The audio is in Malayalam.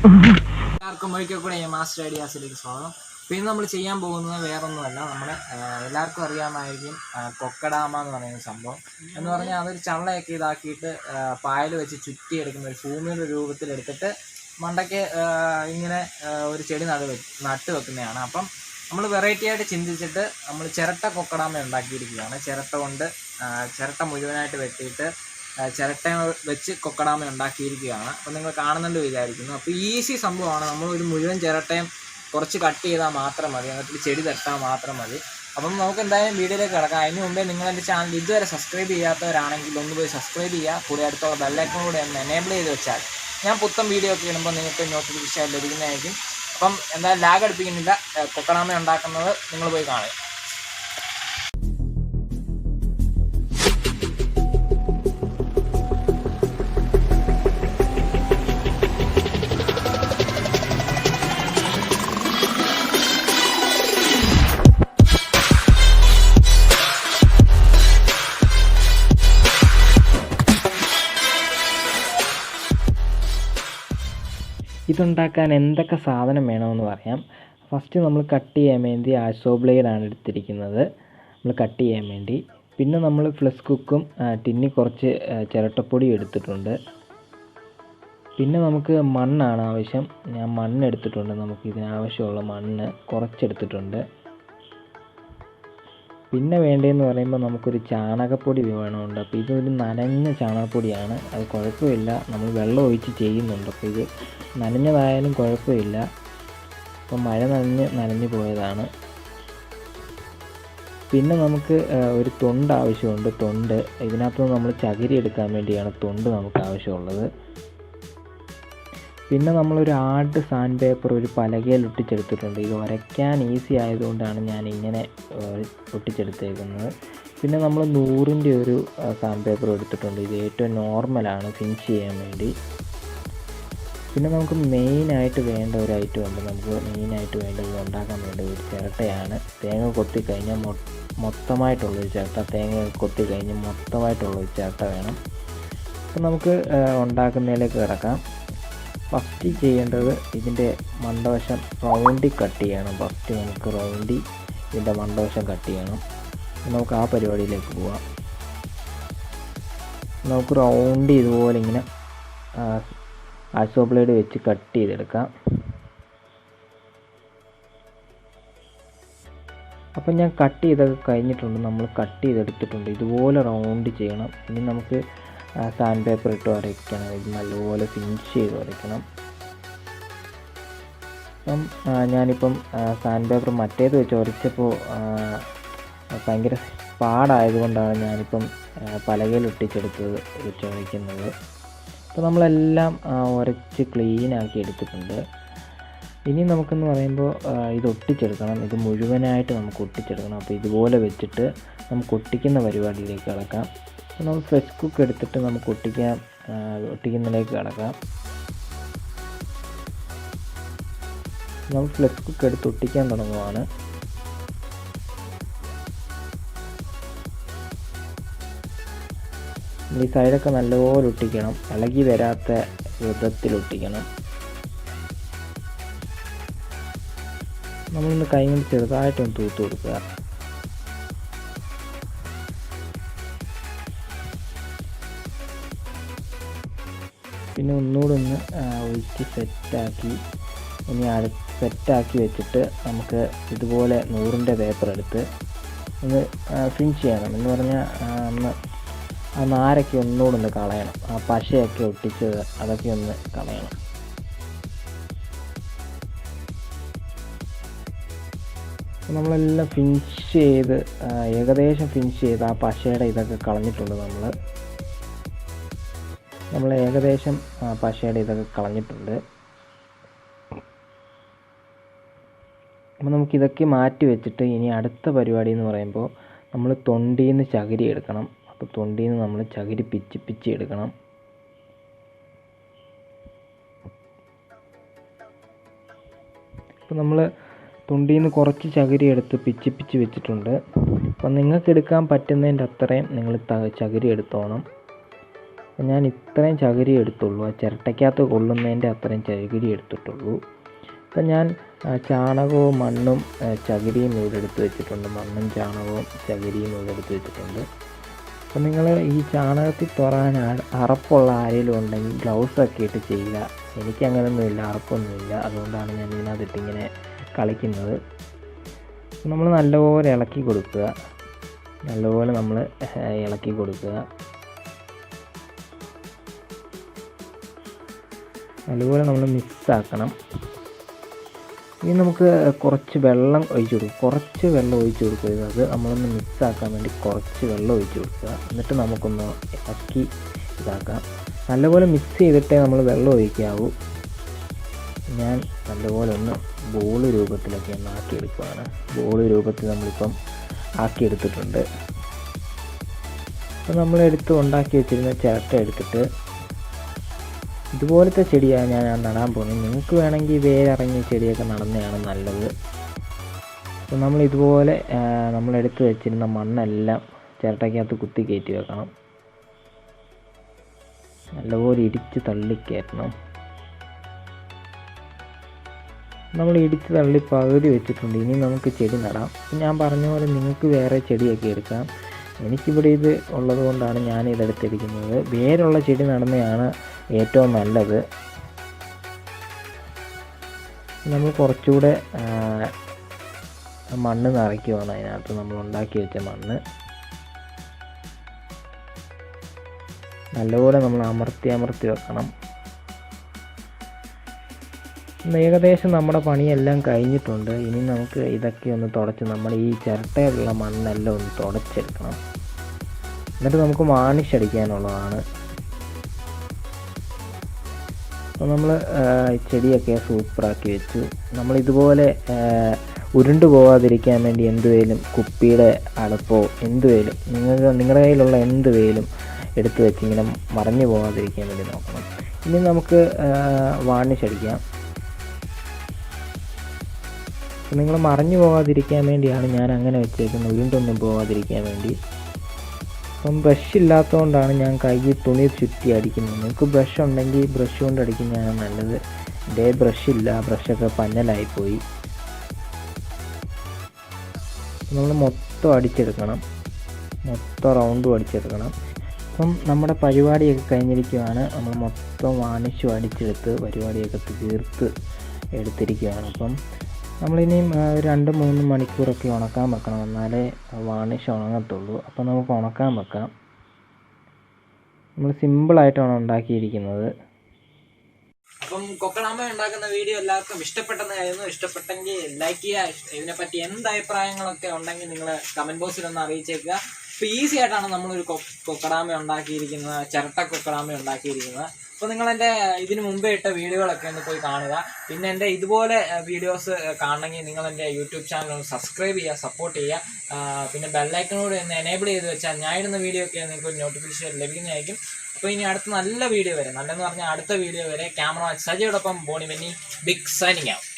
എല്ലാവർക്കും ഒരിക്കൽ കൂടെ മാസ്റ്റർ ഐഡിയാസിലേക്ക് സ്വാഗതം. അപ്പോൾ ഇന്ന് നമ്മൾ ചെയ്യാൻ പോകുന്നത് വേറൊന്നുമല്ല, നമ്മുടെ എല്ലാവർക്കും അറിയാമായിരിക്കും കൊക്കഡാമ എന്ന് പറയുന്ന സംഭവം. എന്ന് പറഞ്ഞാൽ അതൊരു ചള്ളയൊക്കെ ഇതാക്കിയിട്ട് പായൽ വെച്ച് ചുറ്റിയെടുക്കുന്ന ഒരു ഭൂമിയുടെ രൂപത്തിലെടുത്തിട്ട് മണ്ടയ്ക്ക് ഇങ്ങനെ ഒരു ചെടി നട്ട് വെക്കുന്നതാണ്. അപ്പം നമ്മൾ വെറൈറ്റി ആയിട്ട് ചിന്തിച്ചിട്ട് നമ്മൾ ചിരട്ട കൊക്കഡാമ ഉണ്ടാക്കിയിരിക്കുകയാണ്. ചിരട്ട മുഴുവനായിട്ട് വെട്ടിയിട്ട് ചിരട്ട വെച്ച് കൊക്കഡാമ ഉണ്ടാക്കിയിരിക്കുകയാണ്. അപ്പോൾ നിങ്ങൾ കാണുന്നുണ്ട് വിചാരിക്കുന്നു. അപ്പോൾ ഈസി സംഭവമാണ്. നമ്മൾ ഒരു മുഴുവൻ ചിരട്ടയും കുറച്ച് കട്ട് ചെയ്താൽ മാത്രം മതി, എന്നിട്ട് ചെടി തട്ടാൽ മാത്രം മതി. അപ്പം നമുക്ക് എന്തായാലും വീഡിയോയിലേക്ക് കിടക്കാം. അതിന് മുമ്പേ നിങ്ങൾ എൻ്റെ ചാനൽ ഇതുവരെ സബ്സ്ക്രൈബ് ചെയ്യാത്തവരാണെങ്കിൽ ഒന്ന് പോയി സബ്സ്ക്രൈബ് ചെയ്യുക. കൂടെ അടുത്തുള്ള ബെല്ലൈക്കൺ കൂടെ ഒന്ന് എനേബിൾ ചെയ്ത് വെച്ചാൽ ഞാൻ പുത്തൻ വീഡിയോ ഒക്കെ ഇടുമ്പോൾ നിങ്ങൾക്ക് നോട്ടിഫിക്കേഷൻ ലഭിക്കുന്നതായിരിക്കും. അപ്പം എന്തായാലും ലാഗ് അടുപ്പിക്കുന്നില്ല, കൊക്കഡാമ ഉണ്ടാക്കുന്നത് നിങ്ങൾ പോയി കാണുക. ഇതുണ്ടാക്കാൻ എന്തൊക്കെ സാധനം വേണമെന്ന് പറയാം. ഫസ്റ്റ് നമ്മൾ കട്ട് ചെയ്യാൻ വേണ്ടി ആശോ ബ്ലേഡാണ് എടുത്തിരിക്കുന്നത്, നമ്മൾ കട്ട് ചെയ്യാൻ വേണ്ടി. പിന്നെ നമ്മൾ ഫ്ലഷ് കുക്കും ടിന്നി കുറച്ച് ചിരട്ടപ്പൊടി എടുത്തിട്ടുണ്ട്. പിന്നെ നമുക്ക് മണ്ണാണ് ആവശ്യം. ഞാൻ മണ്ണ് എടുത്തിട്ടുണ്ട്, നമുക്ക് ഇതിനാവശ്യമുള്ള മണ്ണ് കുറച്ചെടുത്തിട്ടുണ്ട്. പിന്നെ വേണ്ടതെന്ന് പറയുമ്പോൾ നമുക്കൊരു ചാണകപ്പൊടി വേണമുണ്ട്. അപ്പോൾ ഇതൊരു നനഞ്ഞ ചാണകപ്പൊടിയാണ്, അത് കുഴപ്പമില്ല, നമ്മൾ വെള്ളം ഒഴിച്ച് ചെയ്യുന്നുണ്ട്. അപ്പോൾ ഇത് നനഞ്ഞതായാലും കുഴപ്പമില്ല. അപ്പോൾ മഴ നനഞ്ഞു പോയതാണ്. പിന്നെ നമുക്ക് ഒരു തൊണ്ട് ആവശ്യമുണ്ട്. തൊണ്ട് ഇതിനകത്തുനിന്ന് നമ്മൾ ചകിരി എടുക്കാൻ വേണ്ടിയാണ് തൊണ്ട് നമുക്ക് ആവശ്യമുള്ളത്. പിന്നെ നമ്മളൊരു ആർട്ട് സാൻഡ് പേപ്പർ ഒരു പലകയിൽ ഒട്ടിച്ചെടുത്തിട്ടുണ്ട്. ഇത് വരയ്ക്കാൻ ഈസി ആയതുകൊണ്ടാണ് ഞാൻ ഇങ്ങനെ ഒട്ടിച്ചെടുത്തേക്കുന്നത്. പിന്നെ നമ്മൾ 100-ൻ്റെ ഒരു സാൻഡ് പേപ്പർ എടുത്തിട്ടുണ്ട്. ഇത് ഏറ്റവും നോർമലാണ് ഫിനിഷ് ചെയ്യാൻ വേണ്ടി. പിന്നെ നമുക്ക് മെയിനായിട്ട് വേണ്ട ഒരു ഐറ്റം ഉണ്ട്. നമുക്ക് മെയിനായിട്ട് വേണ്ടത് ഉണ്ടാക്കാൻ വേണ്ട ഒരു ചിരട്ടയാണ്. തേങ്ങ കൊത്തിക്കഴിഞ്ഞാൽ മൊത്തമായിട്ടുള്ളൊരു ചിരട്ട, തേങ്ങ കൊത്തിക്കഴിഞ്ഞ് മൊത്തമായിട്ടുള്ളൊരു ചിരട്ട വേണം. അപ്പോൾ നമുക്ക് ഉണ്ടാക്കുന്നതിലേക്ക് കിടക്കാം. ഫസ്റ്റ് ചെയ്യേണ്ടത് ഇതിൻ്റെ മണ്ടവശം റൗണ്ടി കട്ട് ചെയ്യണം. ഫസ്റ്റ് നമുക്ക് റൗണ്ടി ഇതിൻ്റെ മണ്ടവശം കട്ട് ചെയ്യണം. നമുക്ക് ആ പരിപാടിയിലേക്ക് പോവാം. നമുക്ക് റൗണ്ടി ഇതുപോലെ ഇങ്ങനെ ആശോ ബ്ലേഡ് വെച്ച് കട്ട് ചെയ്തെടുക്കാം. അപ്പം ഞാൻ കട്ട് ചെയ്തൊക്കെ കഴിഞ്ഞിട്ടുണ്ട്, നമ്മൾ കട്ട് ചെയ്തെടുത്തിട്ടുണ്ട്. ഇതുപോലെ റൗണ്ട് ചെയ്യണം. ഇനി നമുക്ക് സാൻഡ് പേപ്പർ ഇട്ട് വരയ്ക്കണം. ഇത് നല്ലപോലെ ഫിനിഷ് ചെയ്ത് വരയ്ക്കണം. അപ്പം ഞാനിപ്പം സാൻഡ് പേപ്പർ മറ്റേത് വെച്ച് ഉരച്ചപ്പോൾ ഭയങ്കര പാടായതുകൊണ്ടാണ് ഞാനിപ്പം പലകയിൽ ഒട്ടിച്ചെടുത്തത് വെച്ച് വരയ്ക്കുന്നത്. അപ്പോൾ നമ്മളെല്ലാം ഉരച്ച് ക്ലീനാക്കി എടുത്തിട്ടുണ്ട്. ഇനി നമുക്കെന്ന് പറയുമ്പോൾ ഇത് ഒട്ടിച്ചെടുക്കണം. ഇത് മുഴുവനായിട്ട് നമുക്ക് ഒട്ടിച്ചെടുക്കണം. അപ്പോൾ ഇതുപോലെ വെച്ചിട്ട് നമുക്ക് ഒട്ടിക്കുന്ന പരിപാടിയിലേക്ക് കിടക്കാം. അപ്പോൾ നമ്മൾ ഫ്ലഷ് കുക്ക് എടുത്തിട്ട് നമുക്ക് ഒട്ടിക്കുന്നതിലേക്ക് കിടക്കാം. നമ്മൾ ഫ്ലഷ് കുക്ക് എടുത്ത് ഒട്ടിക്കാൻ തുടങ്ങുവാണ്. ഈ സൈഡൊക്കെ നല്ലപോലെ ഒട്ടിക്കണം, ഇളകി വരാത്ത വിധത്തിൽ ഒട്ടിക്കണം. നമ്മളിന്ന് കൈ കൊണ്ട് ചെറുതായിട്ടൊന്ന് തൂത്ത് കൊടുക്കുക. പിന്നെ ഒന്നുകൂടെ ഒന്ന് ഒഴിച്ച് സെറ്റാക്കി സെറ്റാക്കി വെച്ചിട്ട് നമുക്ക് ഇതുപോലെ 100-ൻ്റെ പേപ്പർ എടുത്ത് ഒന്ന് ഫിനിഷ് ചെയ്യണം. എന്ന് പറഞ്ഞാൽ ആ നാരൊക്കെ ഒന്നുകൂടെ ഒന്ന് കളയണം. ആ പശയൊക്കെ ഒട്ടിച്ചത് അതൊക്കെ ഒന്ന് കളയണം. നമ്മളെല്ലാം ഫിനിഷ് ചെയ്ത് ഏകദേശം ഫിനിഷ് ചെയ്ത് ആ പശയുടെ ഇതൊക്കെ കളഞ്ഞിട്ടുണ്ട്. നമ്മൾ ഏകദേശം പശയുടെ ഇതൊക്കെ കളഞ്ഞിട്ടുണ്ട്. അപ്പോൾ നമുക്കിതൊക്കെ മാറ്റി വെച്ചിട്ട് ഇനി അടുത്ത പരിപാടി എന്ന് പറയുമ്പോൾ നമ്മൾ തൊണ്ടിയിൽ നിന്ന് ചകിരി എടുക്കണം. അപ്പോൾ തൊണ്ടിയിൽ നിന്ന് നമ്മൾ ചകിരി പിച്ചി എടുക്കണം. അപ്പോൾ നമ്മൾ തൊണ്ടിയിൽ നിന്ന് കുറച്ച് ചകിരി എടുത്ത് പിച്ചി വെച്ചിട്ടുണ്ട്. അപ്പം നിങ്ങൾക്ക് എടുക്കാൻ പറ്റുന്നതിൻ്റെ അത്രയും നിങ്ങൾ ചകിരി എടുത്തോണം. അപ്പം ഞാൻ ഇത്രയും ചകിരി എടുത്തുള്ളൂ, ആ ചിരട്ടയ്ക്കകത്ത് കൊള്ളുന്നതിൻ്റെ അത്രയും ചകിരി എടുത്തിട്ടുള്ളൂ. അപ്പം ഞാൻ ചാണകവും മണ്ണും ചകിരിയും ഇവിടെ എടുത്ത് വെച്ചിട്ടുണ്ട്. മണ്ണും ചാണകവും ചകിരിയും ഇവിടെ എടുത്ത് വെച്ചിട്ടുണ്ട്. അപ്പം നിങ്ങൾ ഈ ചാണകത്തിൽ തൊറാൻ അറപ്പുള്ള ആരെങ്കിലും ഉണ്ടെങ്കിൽ ഗ്ലൗസൊക്കെ ഇട്ട് ചെയ്യുക. എനിക്കങ്ങനെയൊന്നുമില്ല, അറപ്പൊന്നുമില്ല, അതുകൊണ്ടാണ് ഞാൻ ഇതിനകത്തിട്ടിങ്ങനെ കളിക്കുന്നത്. നമ്മൾ നല്ലപോലെ ഇളക്കി കൊടുക്കുക, നല്ലപോലെ നമ്മൾ ഇളക്കി കൊടുക്കുക. നല്ലപോലെ നമ്മൾ മിക്സാക്കണം. ഇനി നമുക്ക് കുറച്ച് വെള്ളം ഒഴിച്ച് കൊടുക്കും, കുറച്ച് വെള്ളം ഒഴിച്ച് കൊടുക്കുക. അത് നമ്മളൊന്ന് മിക്സാക്കാൻ വേണ്ടി കുറച്ച് വെള്ളം ഒഴിച്ച് കൊടുക്കുക. എന്നിട്ട് നമുക്കൊന്ന് ഇളക്കി ഇതാക്കാം. നല്ലപോലെ മിക്സ് ചെയ്തിട്ടേ നമ്മൾ വെള്ളം ഒഴിക്കാവൂ. ഞാൻ നല്ലപോലെ ഒന്ന് ബോൾ രൂപത്തിലൊക്കെ ഒന്ന് ആക്കിയെടുക്കുകയാണ്. ബോൾ രൂപത്തിൽ നമ്മളിപ്പം ആക്കിയെടുത്തിട്ടുണ്ട്. അപ്പം നമ്മളെടുത്ത് ഉണ്ടാക്കി വെച്ചിരുന്ന ചിരട്ട എടുത്തിട്ട് ഇതുപോലത്തെ ചെടിയാണ് ഞാൻ നടാൻ പോകുന്നത്. നിങ്ങൾക്ക് വേണമെങ്കിൽ വേരിറങ്ങിയ ചെടിയൊക്കെ നടുന്നതാണ് നല്ലത്. അപ്പം നമ്മളിതുപോലെ നമ്മളെടുത്ത് വെച്ചിരുന്ന മണ്ണെല്ലാം ചിരട്ടയ്ക്കകത്ത് കുത്തി കയറ്റി വെക്കണം. നല്ലപോലെ ഇടിച്ച് തള്ളിക്കയറ്റണം. നമ്മൾ ഇടിച്ച് തള്ളി പകുതി വെച്ചിട്ടുണ്ട്. ഇനി നമുക്ക് ചെടി നടാം. ഞാൻ പറഞ്ഞ പോലെ നിങ്ങൾക്ക് വേറെ ചെടിയൊക്കെ എടുക്കാം. എനിക്കിവിടെ ഇത് ഉള്ളത് കൊണ്ടാണ് ഞാൻ ഇതെടുത്തിരിക്കുന്നത്. വേരുള്ള ചെടി നടുന്നതാണ് ഏറ്റവും നല്ലത്. നമ്മൾ കുറച്ചുകൂടെ മണ്ണ് നിറയ്ക്കുവാണ് അതിനകത്ത്, നമ്മൾ ഉണ്ടാക്കി വെച്ച മണ്ണ് നല്ലപോലെ നമ്മൾ അമർത്തി വെക്കണം. ഏകദേശം നമ്മുടെ പണിയെല്ലാം കഴിഞ്ഞിട്ടുണ്ട്. ഇനി നമുക്ക് ഇതൊക്കെ ഒന്ന് തുടച്ച് നമ്മൾ ഈ ചിരട്ടയിലുള്ള മണ്ണെല്ലാം ഒന്ന് തുടച്ചെടുക്കണം. എന്നിട്ട് നമുക്ക് വാണിഷ് അടിക്കാനുള്ളതാണ്. അപ്പോൾ നമ്മൾ ചെടിയൊക്കെ സൂപ്പറാക്കി വെച്ചു. നമ്മളിതുപോലെ ഉരുണ്ടു പോകാതിരിക്കാൻ വേണ്ടി എന്തുവേലും കുപ്പിയുടെ അടപ്പോ എന്തുവേലും നിങ്ങളുടെ കയ്യിലുള്ള എന്തുവേലും എടുത്ത് വെച്ച് ഇങ്ങനെ മറിഞ്ഞു പോകാതിരിക്കാൻ വേണ്ടി നോക്കണം. ഇനി നമുക്ക് വാണിഷ് അടിക്കാം. നിങ്ങൾ മറിഞ്ഞു പോകാതിരിക്കാൻ വേണ്ടിയാണ് ഞാൻ അങ്ങനെ വെച്ചേക്കുന്നത്, ഉരുണ്ടൊന്നും പോകാതിരിക്കാൻ വേണ്ടി. അപ്പം ബ്രഷ് ഇല്ലാത്തതുകൊണ്ടാണ് ഞാൻ കയ്യിൽ തുണി ചുറ്റി അടിക്കുന്നത്. നിങ്ങൾക്ക് ബ്രഷ് ഉണ്ടെങ്കിൽ ബ്രഷ് കൊണ്ട് അടിക്കുന്നതാണ് നല്ലത്. എൻ്റെ ബ്രഷില്ല, ബ്രഷൊക്കെ പന്നലായിപ്പോയി. നമ്മൾ മൊത്തം അടിച്ചെടുക്കണം, മൊത്തം റൗണ്ടും അടിച്ചെടുക്കണം. അപ്പം നമ്മുടെ പരിപാടിയൊക്കെ കഴിഞ്ഞിരിക്കുകയാണ്. നമ്മൾ മൊത്തം വാണിഷും അടിച്ചെടുത്ത് പരിപാടിയൊക്കെ തീർത്ത് എടുത്തിരിക്കുകയാണ്. അപ്പം നമ്മളിനിയും 2-3 മണിക്കൂറൊക്കെ ഉണക്കാൻ വെക്കണം, എന്നാലേ വാണിഷ് ഉണങ്ങത്തുള്ളൂ. അപ്പം നമുക്ക് ഉണക്കാൻ വെക്കാം. നമ്മൾ സിമ്പിളായിട്ടാണ് ഉണ്ടാക്കിയിരിക്കുന്നത്. അപ്പം കൊക്കഡാമ ഉണ്ടാക്കുന്ന വീഡിയോ എല്ലാവർക്കും ഇഷ്ടപ്പെട്ടെന്ന് കരുതുന്നു. ഇഷ്ടപ്പെട്ടെങ്കിൽ ലൈക്ക് ചെയ്യുക. ഇതിനെപ്പറ്റി എന്ത് അഭിപ്രായങ്ങളൊക്കെ ഉണ്ടെങ്കിൽ നിങ്ങൾ കമൻറ്റ് ബോക്സിൽ ഒന്ന് അറിയിച്ചേക്കുക. ഇപ്പോൾ ഈസി ആയിട്ടാണ് നമ്മളൊരു കൊക്കഡാമ ഉണ്ടാക്കിയിരിക്കുന്നത്, ചിരട്ട കൊക്കഡാമ ഉണ്ടാക്കിയിരിക്കുന്നത്. അപ്പോൾ നിങ്ങളെൻ്റെ ഇതിന് മുമ്പേ ഇട്ട വീഡിയോകളൊക്കെ ഒന്ന് പോയി കാണുക. പിന്നെ എൻ്റെ ഇതുപോലെ വീഡിയോസ് കാണണമെങ്കിൽ നിങ്ങളെൻ്റെ യൂട്യൂബ് ചാനൽ ഒന്ന് സബ്സ്ക്രൈബ് ചെയ്യുക, സപ്പോർട്ട് ചെയ്യുക. പിന്നെ ബെല്ലൈക്കനോട് ഒന്ന് എനേബിൾ ചെയ്ത് വെച്ചാൽ ഞാൻ ഇടുന്ന വീഡിയോ ഒക്കെ നിങ്ങൾക്ക് ഒരു നോട്ടിഫിക്കേഷൻ ലഭിക്കുന്നതായിരിക്കും. അപ്പോൾ ഇനി അടുത്ത നല്ല വീഡിയോ വരെ, നല്ലതെന്ന് പറഞ്ഞാൽ അടുത്ത വീഡിയോ വരെ ക്യാമറ സജിയോടൊപ്പം Bony Benny big signing out.